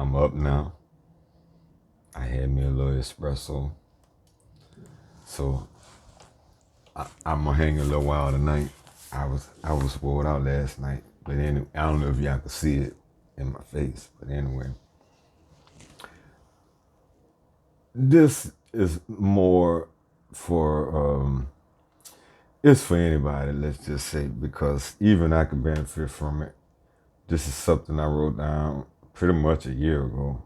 I'm up now. I had me a little espresso. So I'm gonna hang a little while tonight. I was wore out last night, but anyway, I don't know if y'all can see it in my face, but anyway, this is more for it's for anybody. Let's just say because even I can benefit from it. This is something I wrote down pretty much a year ago,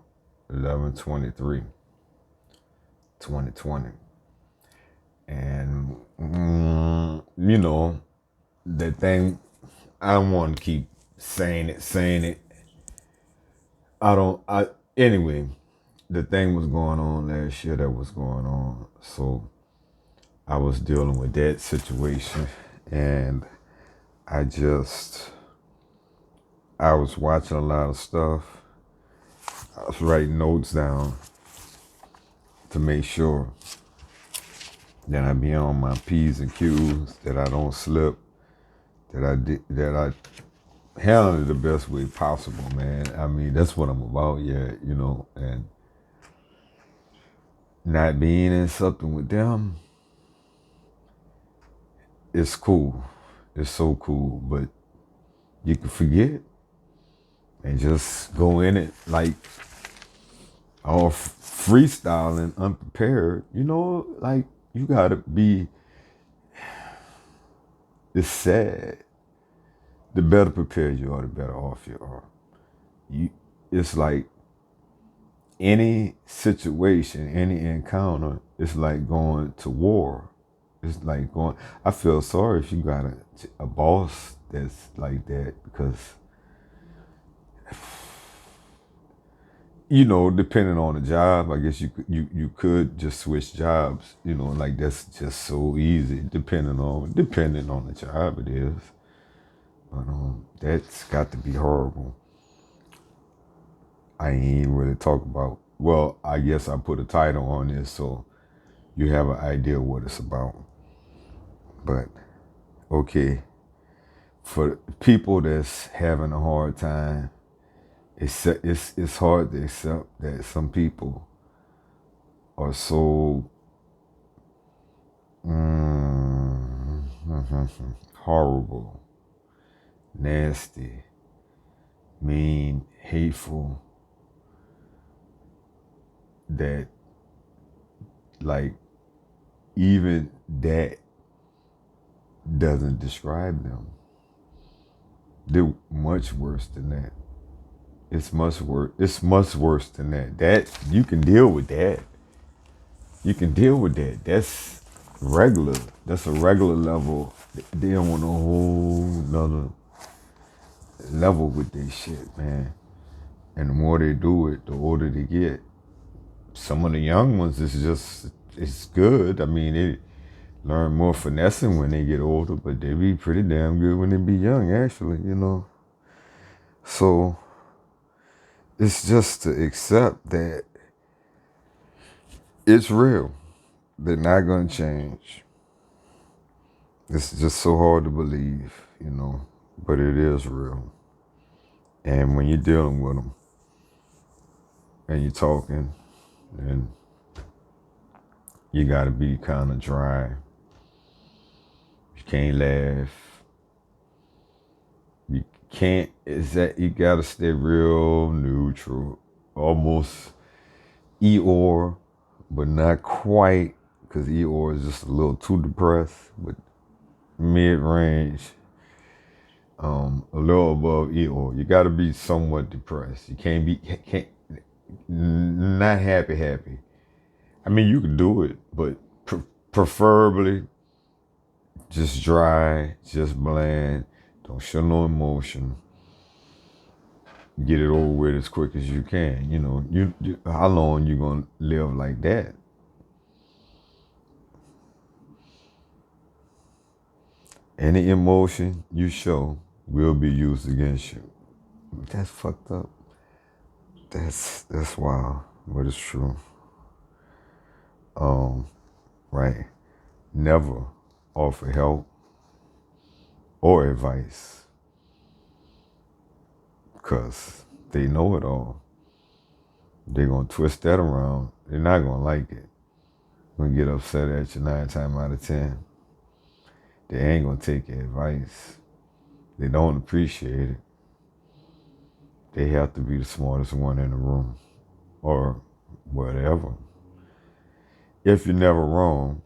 11/23, 2020. And, the thing, I don't want to keep saying it. Anyway, the thing was going on last year that was going on. So I was dealing with that situation and I just, I was watching a lot of stuff. I was writing notes down to make sure that I be on my P's and Q's, that I don't slip, that I handle it the best way possible, man. I mean, that's what I'm about, yeah, and not being in something with them, it's cool. It's so cool, but you can forget and just go in it like all freestyling, unprepared, like you gotta be, it's sad. The better prepared you are, the better off you are. It's like any situation, any encounter, it's like going to war. It's like going. I feel sorry if you got a boss that's like that because, depending on the job, I guess you could just switch jobs. Like that's just so easy. Depending on the job, it is. But that's got to be horrible. I ain't really talk about. Well, I guess I put a title on this so you have an idea what it's about. But okay, for people that's having a hard time, it's hard to accept that some people are so horrible, nasty, mean, hateful, that like even that doesn't describe them. They're much worse than that. It's much worse. It's much worse than that. That you can deal with that. You can deal with that. That's regular. That's a regular level. They don't want a whole nother level with this shit, man. And the more they do it, the older they get. Some of the young ones, it's good. I mean, they learn more finessing when they get older, but they be pretty damn good when they be young, actually. So it's just to accept that it's real. They're not gonna change. It's just so hard to believe, but it is real. And when you're dealing with them and you're talking, and you gotta be kind of dry. You can't laugh. You can't. Is that you gotta stay real neutral, almost Eeyore, but not quite, because Eeyore is just a little too depressed. But mid-range, a little above Eeyore. You gotta be somewhat depressed. You can't not happy. I mean, you can do it, but preferably just dry, just bland. Don't show no emotion. Get it over with as quick as you can. You how long you gonna live like that? Any emotion you show will be used against you. That's fucked up. That's wild, but it's true. Right. Never offer help or advice because they know it all. They're going to twist that around. They're not going to like it. Going to get upset at you 9 times out of 10. They ain't going to take your advice. They don't appreciate it. They have to be the smartest one in the room or whatever. If you're never wrong,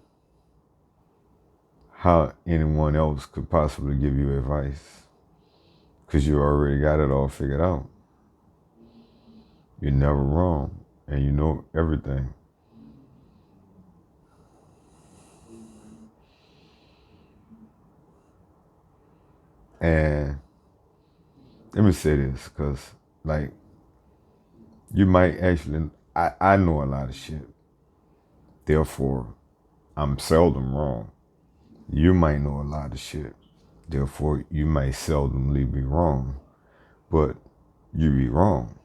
how anyone else could possibly give you advice? Because you already got it all figured out. You're never wrong, and you know everything. And let me say this, because, like, you might actually, I know a lot of shit. Therefore, I'm seldom wrong. You might know a lot of shit. Therefore, you might seldomly be wrong. But you be wrong.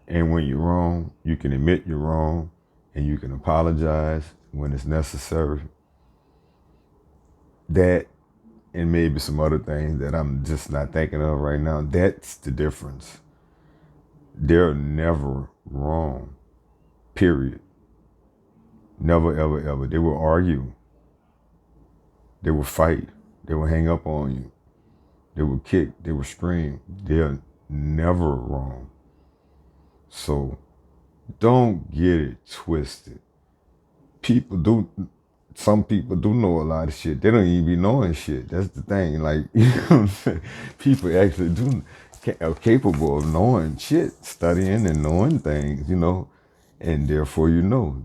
And when you're wrong, you can admit you're wrong, and you can apologize when it's necessary. That, and maybe some other things that I'm just not thinking of right now, that's the difference. They're never wrong, period. Never, ever, ever. They will argue. They will fight. They will hang up on you. They will kick. They will scream. They're never wrong. So don't get it twisted. Some people do know a lot of shit. They don't even be knowing shit. That's the thing. Like, you know what I'm saying? People actually are capable of knowing shit, studying and knowing things, and therefore,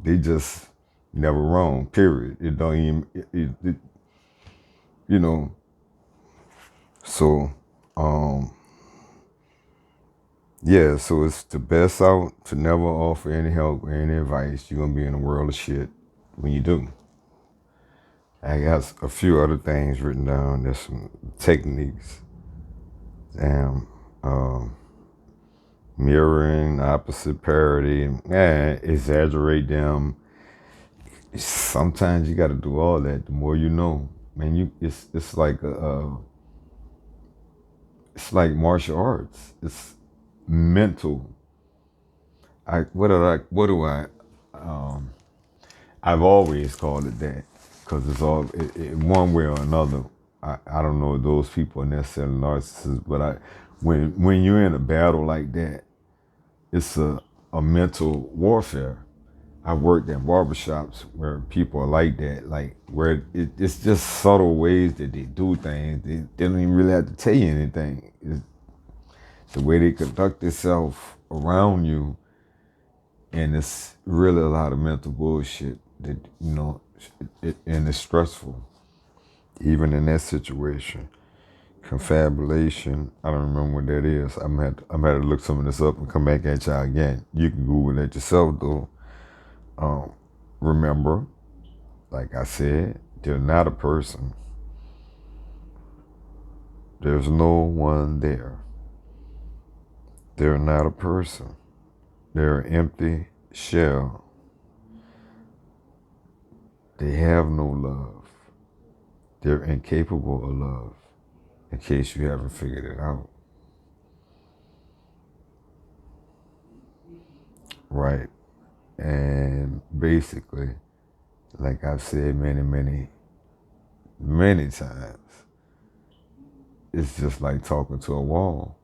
they just never wrong, period. It don't even, so, yeah, so it's the best out to never offer any help or any advice. You're going to be in a world of shit when you do. I got a few other things written down. There's some techniques. Mirroring, opposite parity, exaggerate them. Sometimes you got to do all that. The more you know, man, it's like it's like martial arts. It's mental. I've always called it that because it's all one way or another. I don't know if those people are necessarily narcissists, but when you're in a battle like that, it's a mental warfare. I worked in barbershops where people are like that, like where it's just subtle ways that they do things. They don't even really have to tell you anything. It's the way they conduct themselves around you, and it's really a lot of mental bullshit that, and it's stressful, even in that situation. Confabulation, I don't remember what that is. I'm had to look some of this up and come back at y'all again. You can Google that yourself, though. Remember, like I said, they're not a person. There's no one there. They're not a person. They're an empty shell. They have no love. They're incapable of love, in case you haven't figured it out. Right. And basically, like I've said many, many, many times, it's just like talking to a wall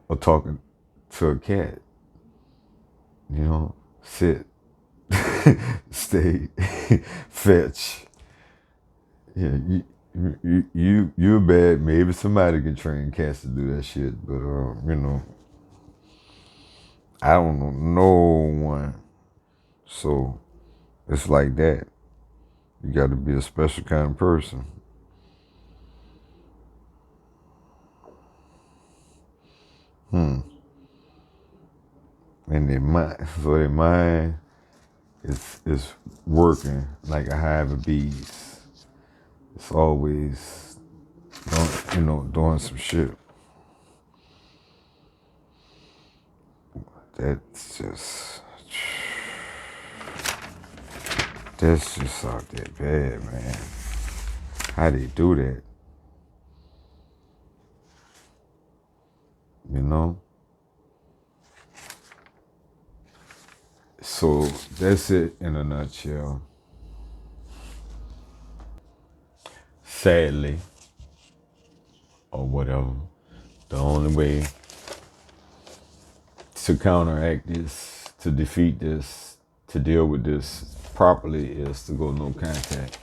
or talking to a cat. Sit, stay, fetch. Yeah, you're bad. Maybe somebody can train cats to do that shit, but I don't know no one. So it's like that. You got to be a special kind of person. And their mind is working like a hive of bees. It's always, doing some shit. That's just out there bad, man. How they do that? You know? So that's it in a nutshell. Sadly, or whatever, the only way to counteract this, to defeat this, to deal with this properly is to go no contact.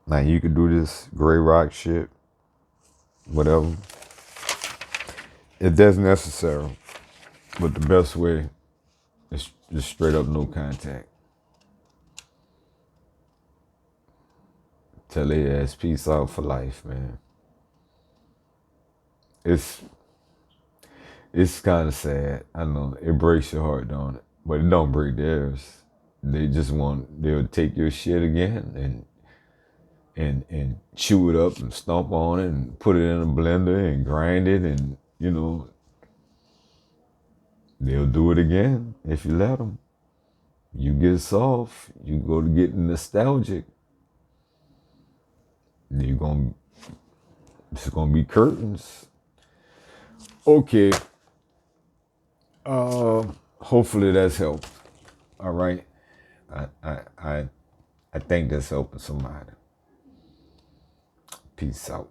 Now you can do this gray rock shit, whatever, if that's necessary. But the best way is just straight up no contact. Tell their ass peace out for life, man. It's kind of sad. I know it breaks your heart, don't it? But it don't break theirs. They'll take your shit again and chew it up and stomp on it and put it in a blender and grind it, and they'll do it again if you let them. You get soft, you go to getting nostalgic. It's gonna be curtains. Okay. Hopefully that's helped. All right. I think that's helping somebody. Peace out.